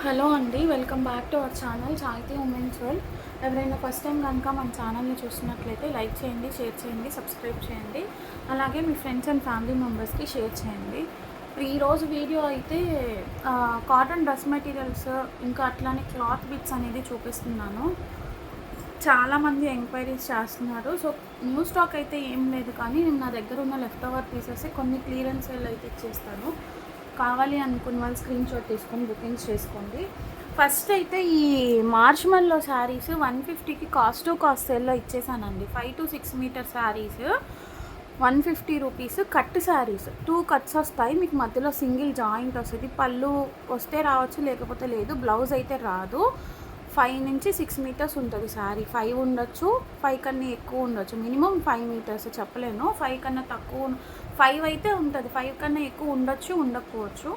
Hello అండి, welcome back to our channel చాయితీ women's world. ఎవరైనా ఫస్ట్ టైం కనుక మన ఛానల్ని చూస్తున్నట్లయితే లైక్ చేయండి, షేర్ చేయండి, సబ్స్క్రైబ్ చేయండి. అలాగే మీ ఫ్రెండ్స్ అండ్ ఫ్యామిలీ మెంబర్స్కి షేర్ చేయండి. ఈరోజు వీడియో అయితే కాటన్ డ్రెస్ మెటీరియల్స్ ఇంకా అట్లానే క్లాత్ బిట్స్ అనేది చూపిస్తున్నాను. చాలామంది ఎంక్వైరీస్ చేస్తున్నారు. సో న్యూ స్టాక్ అయితే ఏం లేదు, కానీ నేను నా దగ్గర ఉన్న లెఫ్ట్ ఓవర్ పీసెస్ కొన్ని క్లియరెన్స్ సేల్ అయితే ఇచ్చేస్తాను. కావాలి అనుకున్న వాళ్ళు స్క్రీన్ షాట్ తీసుకొని బుకింగ్స్ చేసుకోండి. ఫస్ట్ అయితే ఈ మార్ష్మెల్లో శారీస్ 150కి కాస్ట్ టు కాస్ట్ సేల్లో ఇచ్చేసానండి. 5 to 6 metre saris 150 rupees. Cut saris 2 cuts వస్తాయి, మీకు మధ్యలో సింగిల్ జాయింట్ వస్తుంది. పళ్ళు వస్తే రావచ్చు, లేకపోతే లేదు. బ్లౌజ్ అయితే రాదు. 5 నుంచి 6 మీటర్స్ ఉంటుంది శారీ. 5 ఉండొచ్చు, 5 కన్నా ఎక్కువ ఉండొచ్చు. మినిమం 5 మీటర్స్ చెప్పలేను, 5 కన్నా తక్కువ 5 అయితే ఉంటుంది. 5 కన్నా ఎక్కువ ఉండొచ్చు, ఉండకపోవచ్చు.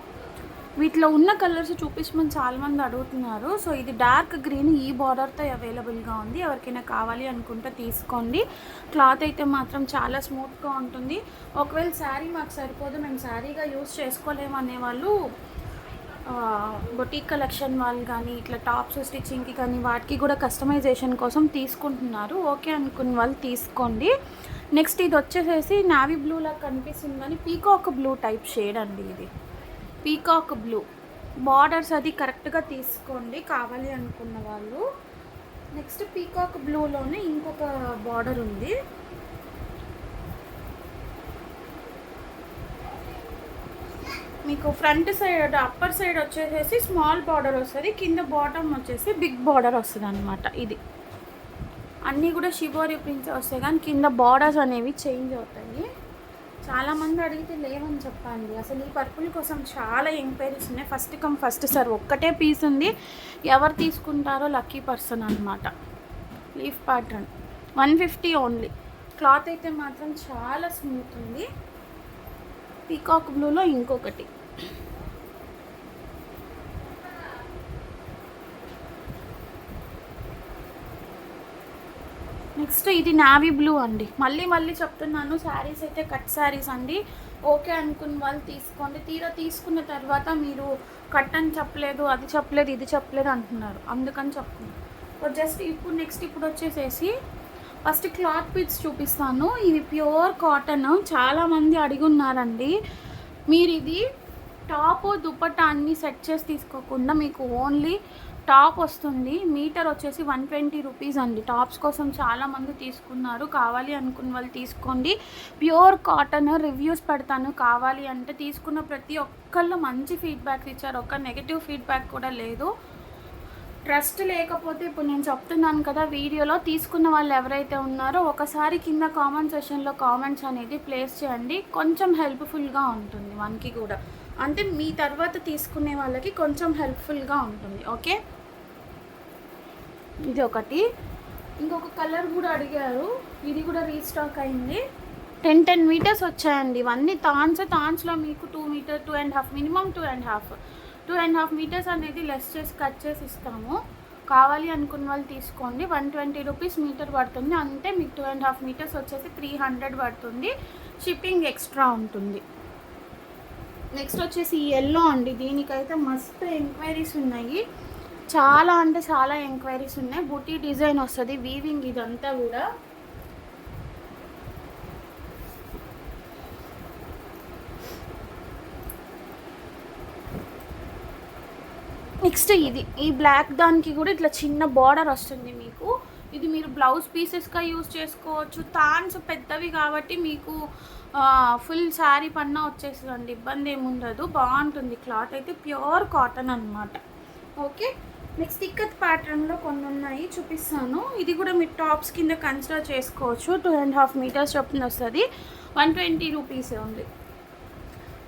వీటిలో ఉన్న కలర్స్ చూపించమని చాలామంది అడుగుతున్నారు. సో ఇది డార్క్ గ్రీన్, ఈ బార్డర్తో అవైలబుల్గా ఉంది. ఎవరికైనా కావాలి అనుకుంటే తీసుకోండి. క్లాత్ అయితే మాత్రం చాలా స్మూత్గా ఉంటుంది. ఒకవేళ శారీ మాకు సరిపోదు, మేము శారీగా యూస్ చేసుకోలేము అనేవాళ్ళు బొటీక్ కలెక్షన్ వాళ్ళు కానీ ఇట్లా టాప్స్ స్టిచ్చింగ్కి కానీ వాటికి కూడా కస్టమైజేషన్ కోసం తీసుకుంటున్నారు. ఓకే అనుకున్న వాళ్ళు తీసుకోండి. నెక్స్ట్ ఇది వచ్చేసేసి నావీ బ్లూలా కనిపిస్తుంది, కానీ పీకాక్ బ్లూ టైప్ షేడ్ అండి. ఇది పీకాక్ బ్లూ. బార్డర్స్ అది కరెక్ట్గా తీసుకోండి కావాలి అనుకున్న వాళ్ళు. నెక్స్ట్ పీకాక్ బ్లూలోనే ఇంకొక బార్డర్ ఉంది. మీకు ఫ్రంట్ సైడ్ అప్పర్ సైడ్ వచ్చేసేసి స్మాల్ బార్డర్ వస్తుంది, కింద బాటమ్ వచ్చేసి బిగ్ బార్డర్ వస్తుంది అనమాట. ఇది అన్నీ కూడా షిబోరి ప్రింట్స్ వస్తాయి, కానీ కింద బార్డర్స్ అనేవి చేంజ్ అవుతాయి. చాలామంది అడిగితే లేవని చెప్పండి. అసలు ఈ పర్పుల్ కోసం చాలా ఎంక్వైరీస్ ఉన్నాయి. First come first serve. ఒక్కటే పీస్ ఉంది, ఎవరు తీసుకుంటారో లక్కీ పర్సన్ అనమాట. Leaf pattern 150 only. క్లాత్ అయితే మాత్రం చాలా స్మూత్ ఉంది. పీకాక్ బ్లూలో ఇంకొకటి. నెక్స్ట్ ఇది నావీ బ్లూ అండి. మళ్ళీ చెప్తున్నాను, శారీస్ అయితే కట్ శారీస్ అండి. ఓకే అనుకున్న వాళ్ళు తీసుకోండి. తీరా తీసుకున్న తర్వాత మీరు కట్ అని చెప్పలేదు, అది చెప్పలేదు, ఇది చెప్పలేదు అంటున్నారు, అందుకని చెప్తున్నాను. జస్ట్ ఇప్పుడు వచ్చేసేసి ఫస్ట్ క్లాత్ పిట్స్ చూపిస్తాను. ఇవి ప్యూర్ కాటన్. చాలామంది అడిగి ఉన్నారండి. మీరు ఇది టాప్ దుపట్టా అన్నీ సెట్ చేసి తీసుకోకుండా మీకు ఓన్లీ టాప్ వస్తుంది. మీటర్ వచ్చేసి 120 రూపీస్ అండి. టాప్స్ కోసం చాలామంది తీసుకున్నారు. కావాలి అనుకున్న వాళ్ళు తీసుకోండి. Pure cotton. రివ్యూస్ పెడతాను, కావాలి అంటే. తీసుకున్న ప్రతి ఒక్కళ్ళు మంచి ఫీడ్బ్యాక్ ఇచ్చారు, ఒక్క నెగిటివ్ ఫీడ్బ్యాక్ కూడా లేదు. ట్రస్ట్ లేకపోతే ఇప్పుడు నేను చెప్తున్నాను కదా వీడియోలో, తీసుకున్న వాళ్ళు ఎవరైతే ఉన్నారో ఒకసారి కింద కామెంట్ సెషన్లో కామెంట్స్ అనేది ప్లేస్ చేయండి. కొంచెం హెల్ప్ఫుల్గా ఉంటుంది మనకి కూడా, అంటే మీ తర్వాత తీసుకునే వాళ్ళకి కొంచెం హెల్ప్ఫుల్గా ఉంటుంది. ఓకే, ఇది ఒకటి. ఇంకొక కలర్ కూడా అడిగారు, ఇది కూడా రీస్టాక్ అయింది. 10 మీటర్స్ వచ్చాయండి. ఇవన్నీ థాన్స్లో మీకు 2 మీటర్ 2.5 మినిమం 2.5 మీటర్స్ అనేది లెస్ చేసి కట్ చేసి ఇస్తాము. కావాలి అనుకున్న వాళ్ళు తీసుకోండి. 120 రూపీస్ మీటర్ పడుతుంది, అంటే మీకు 2.5 మీటర్స్ వచ్చేసి 300 పడుతుంది. షిప్పింగ్ ఎక్స్ట్రా ఉంటుంది. నెక్స్ట్ వచ్చేసి ఈ ఎల్లో అండి. దీనికైతే మస్తు ఎంక్వైరీస్ ఉన్నాయి, చాలా అంటే చాలా ఎంక్వైరీస్ ఉన్నాయి. బుటీ డిజైన్ వస్తుంది, వీవింగ్ ఇదంతా కూడా. నెక్స్ట్ ఈ బ్లాక్ దానికి కూడా ఇట్లా చిన్న బార్డర్ వస్తుంది మీకు. ఇది మీరు బ్లౌజ్ పీసెస్గా యూజ్ చేసుకోవచ్చు. తాన్స్ పెద్దవి కాబట్టి మీకు ఫుల్ శారీ పన్నా వచ్చేస్తుందండి, ఇబ్బంది ఏముండదు. బాగుంటుంది. క్లాత్ అయితే ప్యూర్ కాటన్ అనమాట. ఓకే, నెక్స్ట్ ఇక్కత్ ప్యాటర్న్లో కొన్ని ఉన్నాయి, చూపిస్తాను. ఇది కూడా మీరు టాప్స్ కింద కన్సిడర్ చేసుకోవచ్చు. 2.5 మీటర్స్ చొప్పున వస్తుంది. 120 రూపీస్ ఉంది.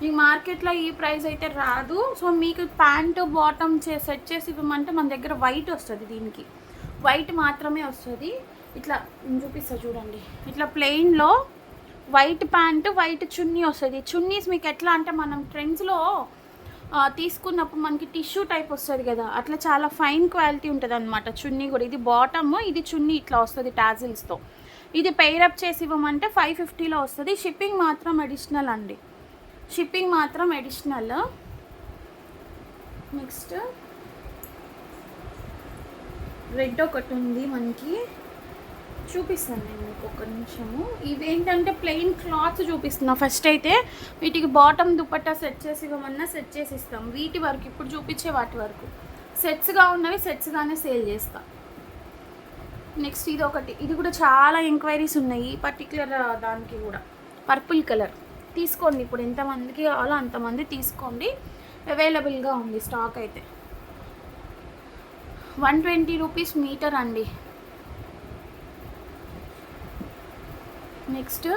మీ మార్కెట్లో ఈ ప్రైస్ అయితే రాదు. సో మీకు ప్యాంటు బాటమ్ సెట్ చేసి ఇవ్వమంటే మన దగ్గర వైట్ వస్తుంది. దీనికి వైట్ మాత్రమే వస్తుంది. ఇట్లా చూపిస్తా చూడండి. ఇట్లా ప్లెయిన్లో వైట్ ప్యాంటు, వైట్ చున్నీ వస్తుంది. చున్నీస్ మీకు ఎట్లా అంటే మనం ట్రెండ్స్లో తీసుకున్నప్పుడు మనకి టిష్యూ టైప్ వస్తుంది కదా, అట్లా చాలా ఫైన్ క్వాలిటీ ఉంటుంది అనమాట చున్నీ కూడా. ఇది బాటమ్, ఇది చున్నీ ఇట్లా వస్తుంది టాజిల్స్తో. ఇది పెయిరప్ చేసి ఇవ్వమంటే 550లో వస్తుంది. షిప్పింగ్ మాత్రం అడిషనల్ అండి, షిప్పింగ్ మాత్రం అడిషనల్. నెక్స్ట్ రెడ్ ఒకటి ఉంది మనకి, చూపిస్తాను నేను మీకు ఒక నిమిషము. ఇవేంటంటే ప్లెయిన్ క్లాత్ చూపిస్తున్నా. ఫస్ట్ అయితే వీటికి బాటమ్ దుపట్టా సెట్ చేసి ఇవ్వమన్నా సెట్ చేసి ఇస్తాం. వీటి వరకు ఇప్పుడు చూపించే వాటి వరకు సెట్స్గా ఉన్నవి సెట్స్గానే సేల్ చేస్తాం. నెక్స్ట్ ఇది ఒకటి, ఇది కూడా చాలా ఎంక్వైరీస్ ఉన్నాయి పర్టికులర్ దానికి కూడా. పర్పుల్ కలర్ తీసుకోండి, ఇప్పుడు ఎంతమందికి కావాలో అంతమంది తీసుకోండి. అవైలబుల్గా ఉంది స్టాక్ అయితే. 120 రూపీస్ మీటర్ అండి. నెక్స్ట్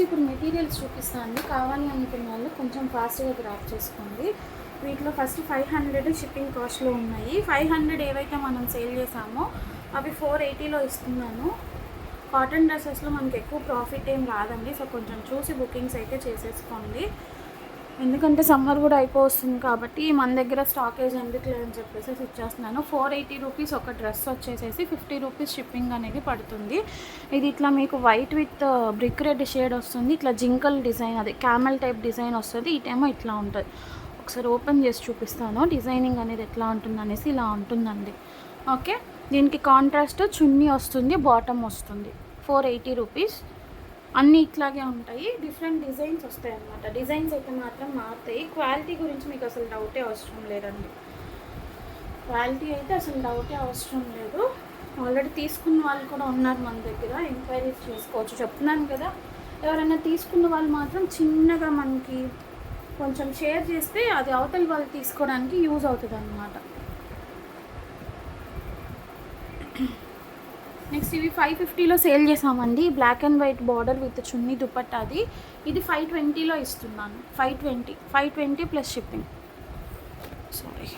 ఇప్పుడు మెటీరియల్స్ చూపిస్తాను. కావాలి అనుకున్న వాళ్ళు కొంచెం ఫాస్ట్గా గ్రాప్ చేసుకోండి. వీటిలో ఫస్ట్ 500 షిప్పింగ్ కాస్ట్లో ఉన్నాయి. 500 ఏవైతే మనం సేల్ చేసామో అవి 480లో ఇస్తున్నాను. కాటన్ డ్రెస్సెస్లో మనకి ఎక్కువ ప్రాఫిట్ ఏం రాదండి. సో కొంచెం చూసి బుకింగ్స్ అయితే చేసేసుకోండి. ఎందుకంటే సమ్మర్ కూడా అయిపోతుంది కాబట్టి మన దగ్గర స్టాకేజ్ ఎందుకు లేదని చెప్పేసి ఇచ్చేస్తున్నాను. 480 రూపీస్ ఒక డ్రెస్ వచ్చేసేసి 50 రూపీస్ షిప్పింగ్ అనేది పడుతుంది. ఇది ఇట్లా మీకు white with brick red shade వస్తుంది. ఇట్లా జింకల్ డిజైన్, అదే క్యామెల్ టైప్ డిజైన్ వస్తుంది. ఈ టైమో ఇట్లా ఉంటుంది. ఒకసారి ఓపెన్ చేసి చూపిస్తాను డిజైనింగ్ అనేది ఎట్లా ఉంటుంది అనేసి. ఇలా ఉంటుందండి. ఓకే, దీనికి కాంట్రాస్ట్ చున్నీ వస్తుంది, బాటమ్ వస్తుంది. 480 రూపీస్. అన్నీ ఇట్లాగే ఉంటాయి, డిఫరెంట్ డిజైన్స్ వస్తాయి అన్నమాట. డిజైన్స్ అయితే మాత్రం మారుతాయి. క్వాలిటీ గురించి మీకు అసలు డౌటే అవసరం లేదండి. క్వాలిటీ అయితే అసలు డౌటే అవసరం లేదు. ఆల్రెడీ తీసుకున్న వాళ్ళు కూడా ఉన్నారు మన దగ్గర, ఎంక్వైరీస్ చేసుకోవచ్చు. చెప్తున్నాను కదా, ఎవరైనా తీసుకున్న వాళ్ళు మాత్రం చిన్నగా మనకి కొంచెం షేర్ చేస్తే అది అవతల వాళ్ళు తీసుకోవడానికి యూజ్ అవుతుంది అన్నమాట. నెక్స్ట్ ఇవి 550లో సేల్ చేసామండి. Black and white border with chunni దుపట్టాది. ఇది 520లో ఇస్తున్నాను. 520 ప్లస్ షిప్పింగ్. సారీ,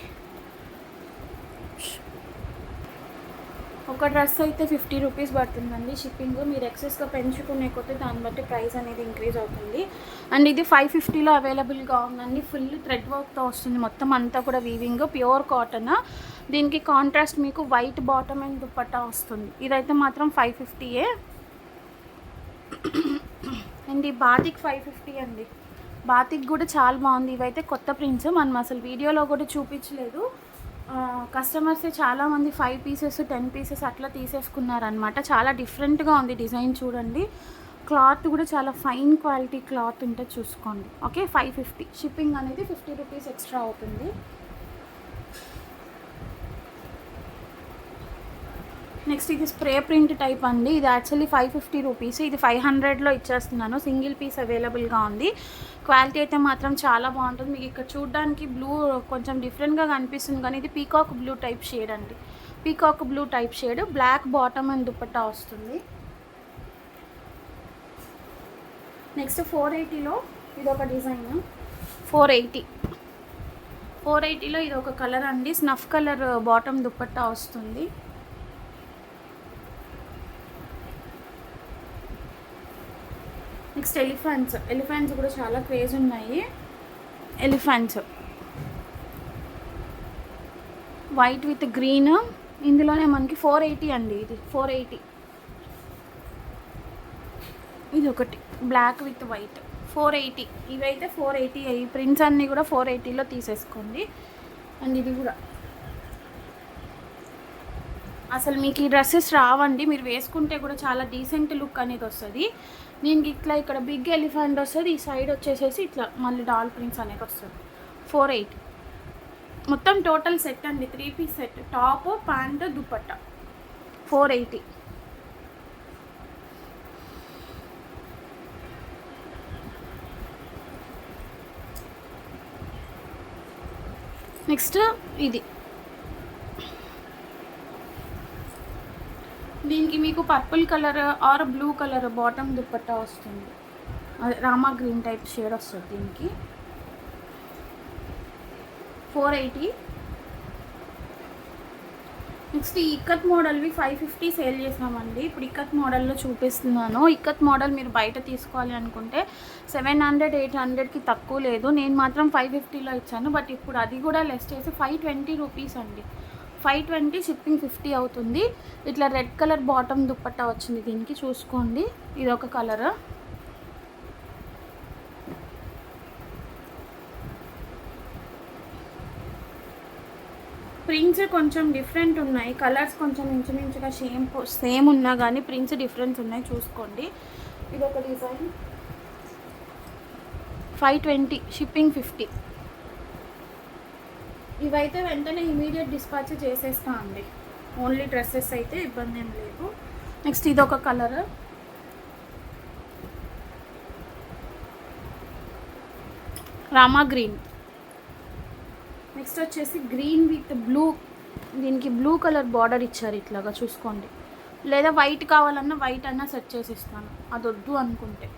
ఒక డ్రెస్ అయితే 50 రూపీస్ పడుతుందండి షిప్పింగ్. మీరు ఎక్సెస్గా పెంచుకునే కొద్దీ దాన్ని బట్టి ప్రైస్ అనేది ఇంక్రీజ్ అవుతుంది. అండ్ ఇది 550లో అవైలబుల్గా ఉందండి. ఫుల్ థ్రెడ్ వర్క్తో వస్తుంది, మొత్తం అంతా కూడా వీవింగ్, ప్యూర్ కాటన్. దీనికి కాంట్రాస్ట్ మీకు వైట్ బాటమ్ అండ్ దుపట్టా వస్తుంది. ఇదైతే మాత్రం 550ఏ. అండ్ ఈ బాతిక్ 550 అండి. బాతిక్ కూడా చాలా బాగుంది. ఇవైతే కొత్త ప్రింట్స్, మనం అసలు వీడియోలో కూడా చూపించలేదు. కస్టమర్సే చాలామంది 5 పీసెస్ 10 పీసెస్ అట్లా తీసేసుకున్నారనమాట. చాలా డిఫరెంట్గా ఉంది డిజైన్ చూడండి. క్లాత్ కూడా చాలా ఫైన్ క్వాలిటీ క్లాత్ ఉంటే చూసుకోండి. ఓకే, 550 షిప్పింగ్ అనేది 50 రూపీస్ ఎక్స్ట్రా అవుతుంది. నెక్స్ట్ ఇది స్ప్రే ప్రింట్ టైప్ అండి. ఇది యాక్చువల్లీ 550 రూపీస్, ఇది 500లో ఇచ్చేస్తున్నాను. సింగిల్ పీస్ అవైలబుల్గా ఉంది. క్వాలిటీ అయితే మాత్రం చాలా బాగుంటుంది. మీకు ఇక్కడ చూడడానికి బ్లూ కొంచెం డిఫరెంట్గా కనిపిస్తుంది, కానీ ఇది పీకాక్ బ్లూ టైప్ షేడ్ అండి. Peacock blue type shade, black bottom and dupatta వస్తుంది. నెక్స్ట్ 480లో ఇది ఒక డిజైన్. 480లో ఇది ఒక కలర్ అండి. స్నఫ్ కలర్ బాటమ్ దుపట్టా వస్తుంది. నెక్స్ట్ ఎలిఫెంట్స్ కూడా చాలా క్రేజ్ ఉన్నాయి. ఎలిఫెంట్స్ వైట్ విత్ గ్రీన్, ఇందులోనే మనకి 480 అండి. ఇది 480. ఇది ఒకటి బ్లాక్ విత్ వైట్ 480. ఇవైతే 480. ఈ ప్రింట్స్ అన్నీ కూడా 480లో తీసేసుకోండి. అండ్ ఇది కూడా అసలు మీకు ఈ డ్రెస్సెస్ రావండి, మీరు వేసుకుంటే కూడా చాలా డీసెంట్ లుక్ అనేది వస్తుంది. దీనికి ఇట్లా ఇక్కడ బిగ్ ఎలిఫెంట్ వస్తుంది, ఈ సైడ్ వచ్చేసేసి ఇట్లా మళ్ళీ డాల్ ప్రింట్స్ అనేది వస్తుంది. 480 మొత్తం టోటల్ సెట్ అండి. 3 piece set, top pant dupatta 480. Next ఇది, దీనికి మీకు purple colour or blue colour bottom dupatta వస్తుంది. అదే రామా గ్రీన్ టైప్ షేడ్ వస్తుంది దీనికి. 480. నెక్స్ట్ ఈ ఇక్కత్ మోడల్వి 550 సేల్ చేసామండి. ఇప్పుడు ఇక్కత్ మోడల్లో చూపిస్తున్నాను. ఇక్కత్ మోడల్ మీరు బయట తీసుకోవాలి అనుకుంటే 700 800కి తక్కువ లేదు. నేను మాత్రం 550లో ఇచ్చాను. బట్ ఇప్పుడు అది కూడా లెస్ చేసి 520 రూపీస్ అండి. 520 షిప్పింగ్ 50 అవుతుంది. ఇట్లా రెడ్ కలర్ బాటమ్ దుపట్టా వచ్చింది దీనికి, చూసుకోండి. ఇది ఒక కలర్. ప్రింట్స్ కొంచెం డిఫరెంట్ ఉన్నాయి, కలర్స్ కొంచెం ఇంచుమించుగా సేమ్ ఉన్నా కానీ ప్రింట్స్ డిఫరెన్స్ ఉన్నాయి, చూసుకోండి. ఇది ఒక డిజైన్ 520, షిప్పింగ్ 50. ఇవైతే వెంటనే ఇమీడియట్ డిస్పాచ్ చేసేస్తా అండి. ఓన్లీ డ్రెస్సెస్ అయితే ఇబ్బంది ఏం లేదు. నెక్స్ట్ ఇది ఒక కలర్, రామా గ్రీన్. నెక్స్ట్ వచ్చేసి గ్రీన్ విత్ బ్లూ, దీనికి బ్లూ కలర్ బార్డర్ ఇచ్చారు ఇట్లాగా, చూసుకోండి. లేదా వైట్ కావాలన్నా వైట్ అన్నా సెట్ చేసి ఇస్తాను, అది వద్దు అనుకుంటే.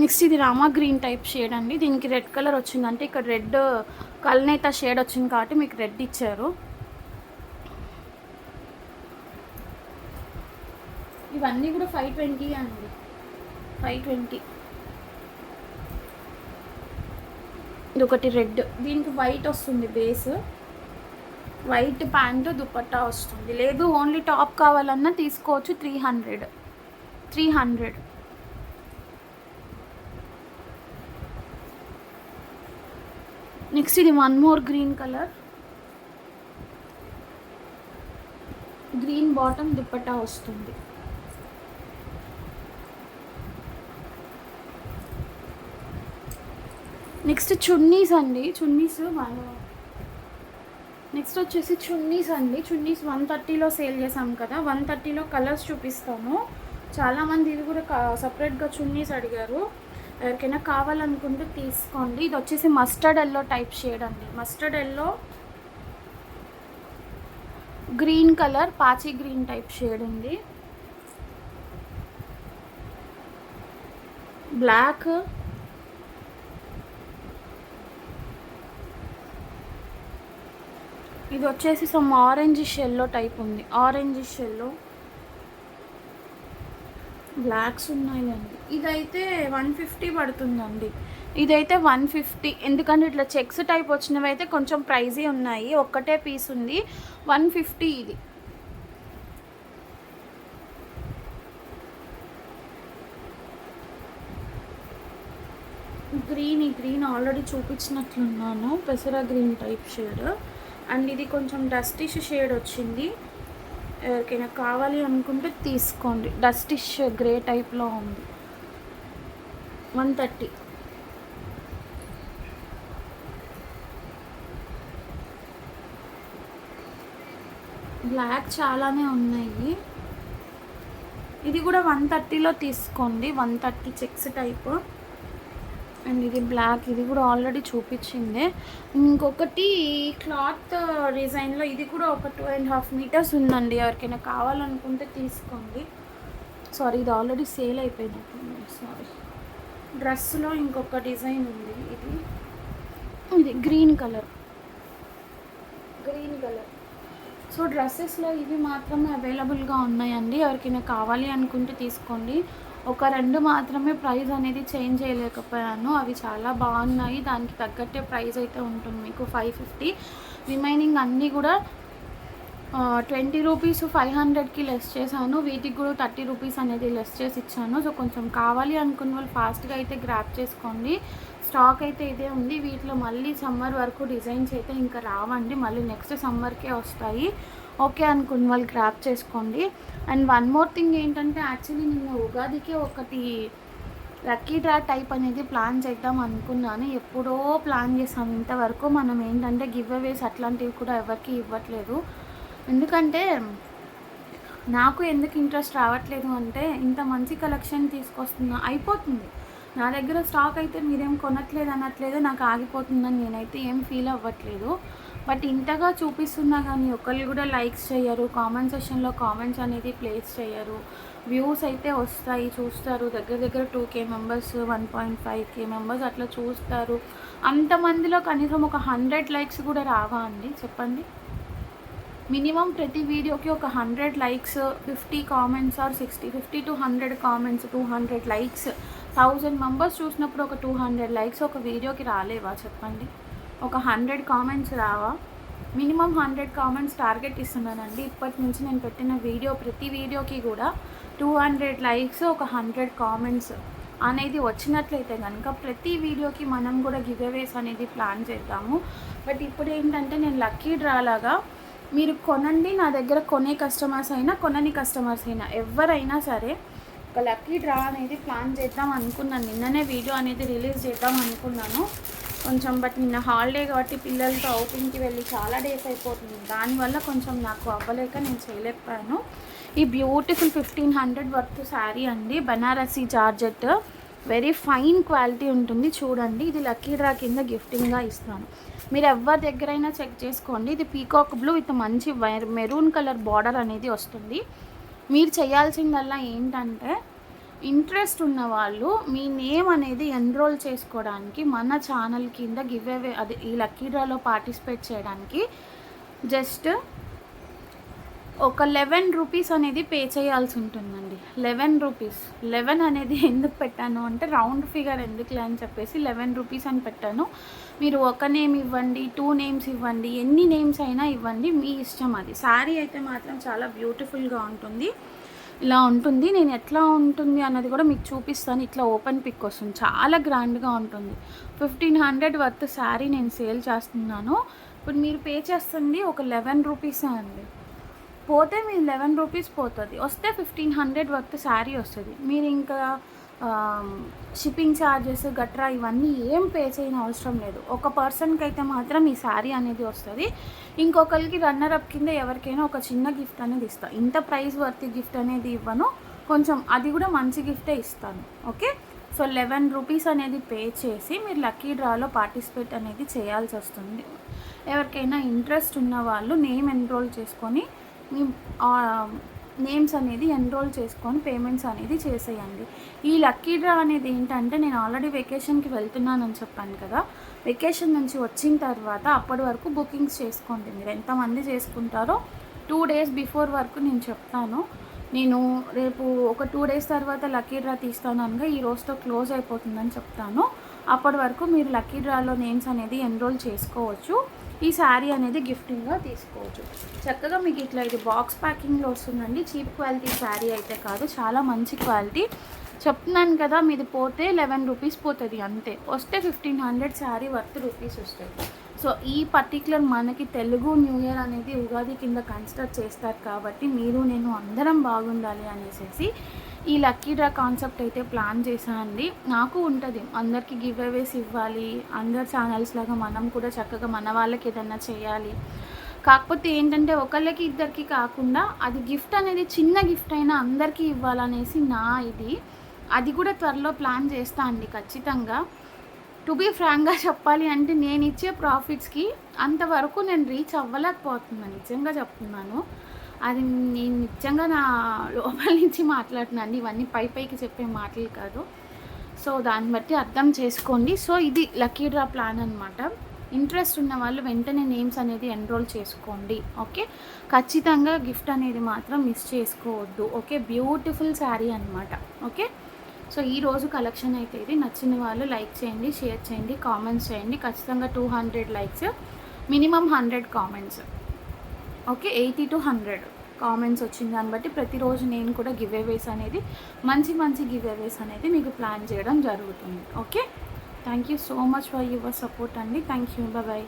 నెక్స్ట్ ఇది రామా గ్రీన్ టైప్ షేడ్ అండి. దీనికి రెడ్ కలర్ వచ్చిందంటే ఇక్కడ రెడ్ కల్నేత షేడ్ వచ్చింది కాబట్టి మీకు రెడ్ ఇచ్చారు. ఇవన్నీ కూడా 520 అండి, 520. ఇది ఒకటి రెడ్, దీనికి వైట్ వస్తుంది బేస్, వైట్ ప్యాంటు దుపట్టా వస్తుంది. లేదు ఓన్లీ టాప్ కావాలన్నా తీసుకోవచ్చు, 300. నెక్స్ట్ ఇది one more green colour, green bottom dupatta వస్తుంది. నెక్స్ట్ చున్నీస్ అండి, నెక్స్ట్ వచ్చేసి చున్నీస్ అండి. చున్నీస్ 130లో సేల్ చేసాం కదా, 130లో కలర్స్ చూపిస్తాను. చాలామంది ఇది కూడా సపరేట్గా చున్నీస్ అడిగారు, ఎవరికైనా కావాలనుకుంటే తీసుకోండి. ఇది వచ్చేసి మస్టర్డ్ ఎల్లో టైప్ షేడ్ అండి, మస్టర్డ్ ఎల్లో గ్రీన్ కలర్, పాచి గ్రీన్ టైప్ షేడ్ ఉంది. బ్లాక్, ఇది వచ్చేసి సమ్ ఆరెంజ్ షెల్లో టైప్ ఉంది, ఆరెంజ్ షెల్లో బ్లాక్స్ ఉన్నాయండి. ఇదైతే 150 పడుతుందండి, ఇదైతే 150. ఎందుకంటే ఇట్లా చెక్స్ టైప్ వచ్చినవి అయితే కొంచెం ప్రైజీ ఉన్నాయి, ఒక్కటే పీస్ ఉంది, 150 ఇది. ఈ గ్రీన్ ఆల్రెడీ చూపించినట్లున్నాను, పెసరా గ్రీన్ టైప్ షేడ్. అండ్ ఇది కొంచెం డస్టిష్ షేడ్ వచ్చింది, ఎవరికైనా కావాలి అనుకుంటే తీసుకోండి. డస్టిష్ గ్రే టైప్లో ఉంది, 130. బ్లాక్ చాలానే ఉన్నాయి, ఇది కూడా 130లో తీసుకోండి, 130 చెక్స్ టైప్. అండ్ ఇది బ్లాక్, ఇది కూడా ఆల్రెడీ చూపించింది. ఇంకొకటి క్లాత్ డిజైన్లో ఇది కూడా ఒక 2.5 మీటర్స్ ఉందండి, ఎవరికైనా కావాలనుకుంటే తీసుకోండి. సారీ, ఇది ఆల్రెడీ సేల్ అయిపోయినట్టుంది, సారీ. డ్రెస్లో ఇంకొక డిజైన్ ఉంది, ఇది గ్రీన్ కలర్. సో డ్రెస్సెస్లో ఇవి మాత్రమే అవైలబుల్గా ఉన్నాయండి, ఎవరికైనా కావాలి అనుకుంటే తీసుకోండి. ఒక 2 మాత్రమే ప్రైస్ అనేది చేంజ్ చేయలేకపోయాను, అవి చాలా బాగున్నాయి, దానికి తగ్గట్టే ప్రైస్ అయితే ఉంటుంది మీకు 550. రిమైనింగ్ అన్నీ కూడా 20 రూపీస్ 500కి లెస్ చేశాను, వీటికి కూడా 30 రూపీస్ అనేది లెస్ చేసి ఇచ్చాను. సో కొంచెం కావాలి అనుకున్న వాళ్ళు ఫాస్ట్గా అయితే గ్రాప్ చేసుకోండి, స్టాక్ అయితే ఇదే ఉంది. వీటిలో మళ్ళీ సమ్మర్ వరకు డిజైన్స్ అయితే ఇంకా రావండి, మళ్ళీ నెక్స్ట్ సమ్మర్కే వస్తాయి. ఓకే అనుకున్న వాళ్ళు గ్రాప్ చేసుకోండి. అండ్ వన్ మోర్ థింగ్ ఏంటంటే, యాక్చువల్లీ నిన్న ఉగాదికి ఒకటి లక్కీ డ్రా టైప్ అనేది ప్లాన్ చేద్దాం అనుకున్నాను, ఎప్పుడో ప్లాన్ చేసాం. ఇంతవరకు మనం ఏంటంటే గివ్ అవేస్ అట్లాంటివి కూడా ఎవరికి ఇవ్వట్లేదు. ఎందుకంటే నాకు ఎందుకు ఇంట్రెస్ట్ రావట్లేదు అంటే, ఇంత మంచి కలెక్షన్ తీసుకొస్తున్నా అయిపోతుంది నా దగ్గర స్టాక్ అయితే, మీరేం కొనట్లేదు అనట్లేదు, నాకు ఆగిపోతుందని నేనైతే ఏం ఫీల్ అవ్వట్లేదు. బట్ ఇంతగా చూపిస్తున్నా కానీ ఒకళ్ళు కూడా లైక్స్ చేయరు, కామెంట్ సెక్షన్లో కామెంట్స్ అనేది ప్లేస్ చేయరు. వ్యూస్ అయితే వస్తాయి, చూస్తారు, దగ్గర 2K మెంబర్స్ 1.5K మెంబర్స్ అట్లా చూస్తారు. అంతమందిలో కనీసం ఒక 100 లైక్స్ కూడా రావా అండి చెప్పండి? మినిమం ప్రతి వీడియోకి ఒక 100 likes, 50 comments or 60, 50 to 100 comments, 200 likes. 1000 members చూసినప్పుడు ఒక 200 లైక్స్ ఒక వీడియోకి రాలేవా చెప్పండి? ఒక 100 కామెంట్స్ రావా? మినిమం 100 కామెంట్స్ టార్గెట్ ఇస్తున్నానండి ఇప్పటి నుంచి. నేను పెట్టిన వీడియో ప్రతి వీడియోకి కూడా 200 లైక్స్, ఒక 100 కామెంట్స్. అనేది వచ్చినట్లయితే కనుక ప్రతి వీడియోకి మనం కూడా గివ్ అవేస్ అనేది ప్లాన్ చేద్దాము. బట్ ఇప్పుడు ఏంటంటే నేను లక్కీ డ్రా లాగా మీరు కొనండి, నా దగ్గర కొనే కస్టమర్స్ అయినా కొనని కస్టమర్స్ అయినా ఎవరైనా సరే ఒక లక్కీ డ్రా అనేది ప్లాన్ చేద్దాం అనుకున్నాను. నిన్ననే వీడియో అనేది రిలీజ్ చేద్దాం అనుకున్నాను కొంచెం, బట్ నిన్న హాలిడే కాబట్టి పిల్లలతో అవుటింగ్కి వెళ్ళి చాలా డేస్ అయిపోతుంది. దానివల్ల కొంచెం నాకు అవ్వలేక నేను చేయలేకపోయాను. ఈ బ్యూటిఫుల్ 1500 వర్త్ శారీ అండి, Banarasi georgette, very fine quality ఉంటుంది. చూడండి, ఇది లక్కీ డ్రా కింద గిఫ్టింగ్గా ఇస్తాను. మీరు ఎవరి దగ్గరైనా చెక్ చేసుకోండి. ఇది పీకాక్ బ్లూ విత్ మంచి మెరూన్ కలర్ బార్డర్ అనేది వస్తుంది. మీరు చేయాల్సిందల్లా ఏంటంటే ఇంట్రెస్ట్ ఉన్న వాళ్ళు మీ నేమ్ అనేది ఎన్రోల్ చేసుకోవడానికి మన ఛానల్ కింద గివ్ అవే అది ఈ లక్కీ డ్రాలో పార్టిసిపేట్ చేయడానికి జస్ట్ ఒక 11 రూపీస్ అనేది పే చేయాల్సి ఉంటుందండి. 11 రూపీస్. 11 అనేది ఎందుకు పెట్టాను అంటే రౌండ్ ఫిగర్ ఎందుకులే అని చెప్పేసి 11 రూపీస్ అని పెట్టాను. మీరు ఒక నేమ్ ఇవ్వండి, 2 నేమ్స్ ఇవ్వండి, ఎన్ని నేమ్స్ అయినా ఇవ్వండి, మీ ఇష్టం అది. శారీ అయితే మాత్రం చాలా బ్యూటిఫుల్గా ఉంటుంది. ఇలా ఉంటుంది. నేను ఎట్లా ఉంటుంది అన్నది కూడా మీకు చూపిస్తాను. ఇట్లా ఓపెన్ పిక్ వస్తుంది, చాలా గ్రాండ్గా ఉంటుంది. 1500 వర్త్ శారీ నేను సేల్ చేస్తున్నాను. ఇప్పుడు మీరు పే చేస్తుంది ఒక 11 రూపీసే అండి. పోతే మీరు 11 రూపీస్ పోతుంది, వస్తే 1500 వర్త్ శారీ వస్తుంది. మీరు ఇంకా షిప్పింగ్ ఛార్జెస్ గట్రా ఇవన్నీ ఏం పే చేయని అవసరం లేదు. ఒక పర్సన్కి అయితే మాత్రం ఈ శారీ అనేది వస్తుంది. ఇంకొకరికి రన్నర్ అప్ కింద ఎవరికైనా ఒక చిన్న గిఫ్ట్ అనేది ఇస్తాను. ఇంత ప్రైస్ వర్త్ గిఫ్ట్ అనేది ఇవ్వను, కొంచెం అది కూడా మంచి గిఫ్టే ఇస్తాను. ఓకే, సో 11 రూపీస్ అనేది పే చేసి మీరు లక్కీ డ్రాలో పార్టిసిపేట్ అనేది చేయాల్సి వస్తుంది. ఎవరికైనా ఇంట్రెస్ట్ ఉన్న వాళ్ళు నేమ్ ఎన్రోల్ చేసుకొని మీ నేమ్స్ అనేది ఎన్రోల్ చేసుకొని పేమెంట్స్ అనేది చేసేయండి. ఈ లక్కీ డ్రా అనేది ఏంటంటే నేను ఆల్రెడీ వెకేషన్కి వెళ్తున్నానని చెప్పాను కదా, వెకేషన్ నుంచి వచ్చిన తర్వాత అప్పటి వరకు బుకింగ్స్ చేసుకోండి. మీరు ఎంతమంది చేసుకుంటారో 2 డేస్ బిఫోర్ వరకు నేను చెప్తాను. నేను రేపు ఒక 2 డేస్ తర్వాత లక్కీ డ్రా తీస్తాను అనగా ఈ రోజుతో క్లోజ్ అయిపోతుందని చెప్తాను. అప్పటి వరకు మీరు లక్కీ డ్రాలో నేమ్స్ అనేది ఎన్రోల్ చేసుకోవచ్చు. ఈ శారీ అనేది గిఫ్టింగ్గా తీసుకోవచ్చు. చక్కగా మీకు ఇట్లా ఇది బాక్స్ ప్యాకింగ్లో వస్తుందండి. చీప్ క్వాలిటీ శారీ అయితే కాదు, చాలా మంచి క్వాలిటీ. చెప్తున్నాను కదా, మీది పోతే 11 రూపీస్ పోతుంది అంతే, వస్తే 1500 శారీ వర్త్ రూపీస్ వస్తుంది. సో ఈ పర్టికులర్ మనకి తెలుగు న్యూ ఇయర్ అనేది ఉగాది కింద కన్సిడర్ చేస్తారు కాబట్టి మీరు నేను అందరం బాగుండాలి అనేసి ఈ లక్కీ డ్రా కాన్సెప్ట్ అయితే ప్లాన్ చేశానండి. నాకు ఉంటుంది అందరికీ గివ్ అవేస్ ఇవ్వాలి, అందరి ఛానల్స్ లాగా మనం కూడా చక్కగా మన వాళ్ళకి ఏదన్నా చేయాలి. కాకపోతే ఏంటంటే ఒకళ్ళకి ఇద్దరికి కాకుండా అది గిఫ్ట్ అనేది చిన్న గిఫ్ట్ అయినా అందరికీ ఇవ్వాలనేసి నా ఇది. అది కూడా త్వరలో ప్లాన్ చేస్తా అండి ఖచ్చితంగా. టు బీ ఫ్రాంక్గా చెప్పాలి అంటే నేను ఇచ్చే ప్రాఫిట్స్కి అంతవరకు నేను రీచ్ అవ్వలేకపోతున్నాను, నిజంగా చెప్తున్నాను. అది నేను నిజంగా నా లోపల నుంచి మాట్లాడుతున్నాను, ఇవన్నీ పైకి చెప్పే మాటలు కాదు. సో దాన్ని బట్టి అర్థం చేసుకోండి. సో ఇది లక్కీ డ్రా ప్లాన్ అనమాట. ఇంట్రెస్ట్ ఉన్న వాళ్ళు వెంటనే నేమ్స్ అనేది ఎన్రోల్ చేసుకోండి. ఓకే, ఖచ్చితంగా గిఫ్ట్ అనేది మాత్రం మిస్ చేసుకోవద్దు. ఓకే, బ్యూటిఫుల్ శారీ అనమాట. ఓకే, సో ఈరోజు కలెక్షన్ అయితే ఇది. నచ్చిన వాళ్ళు లైక్ చేయండి, షేర్ చేయండి, కామెంట్స్ చేయండి. ఖచ్చితంగా 200 likes, minimum 100 comments. Okay, 80 to 100 comments వచ్చింది. దాన్ని బట్టి ప్రతిరోజు నేను కూడా గివ్ అవేస్ అనేది మంచి గివ్ అవేస్ అనేది మీకు ప్లాన్ చేయడం జరుగుతుంది. Okay, thank you so much for your support అండి. Thank you, bye.